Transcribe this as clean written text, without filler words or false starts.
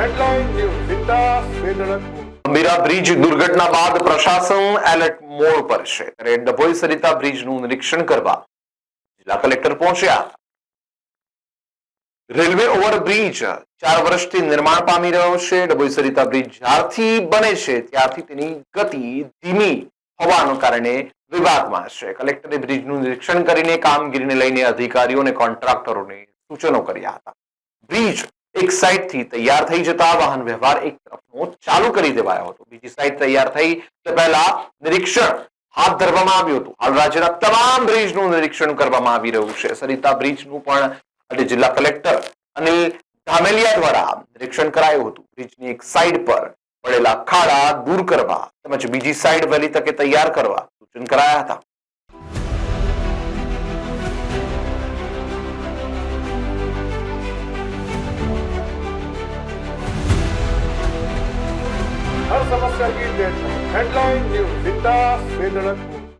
Headline news बिंदास बेधड़क Meera bridge દુર્ઘટના બાદ પ્રશાસન એલર્ટ મોડ પર છે ત્યારે ડભોઈ સરિતા બ્રિજનું નિરીક્ષણ કરવા જિલ્લા કલેક્ટર પહોંચ્યા. રેલવે ઓવરબ્રિજ 4 વર્ષથી નિર્માણ પામી રહ્યો છે. ડભોઈ સરિતા બ્રિજ જ્યારથી બને છે ત્યારથી તેની ગતિ ધીમી હોવાના કારણે વિવાદમાં છે. કલેક્ટરે બ્રિજનું નિરીક્ષણ કરીને કામગીરીને લઈને અધિકારીઓ અને કોન્ટ્રાક્ટરોને સૂચનો કર્યા હતા. બ્રિજ એક સાઈડ થી તૈયાર થઈ જતા વાહન વ્યવહાર એક તરફનો ચાલુ કરી દેવાયો હતો. બીજી સાઈડ તૈયાર થઈ તે પહેલા નિરીક્ષણ હાથ ધરવામાં આવ્યું હતું. હાલ રાજ્યના તમામ બ્રિજનું નિરીક્ષણ કરવામાં આવી રહ્યું છે. સરિતા બ્રિજનું પણ આજે જિલ્લા કલેક્ટર અનિલ ધામેલિયા દ્વારા નિરીક્ષણ કરાયું હતું. બ્રિજની એક સાઈડ પર પડેલા ખાડા દૂર કરવા તેમજ બીજી સાઈડ વહેલી તકે તૈયાર કરવા સૂચન કરાયા હતા. हर समस्या की डेडलाइन हेडलाइन न्यूज बिंदास बेधड़क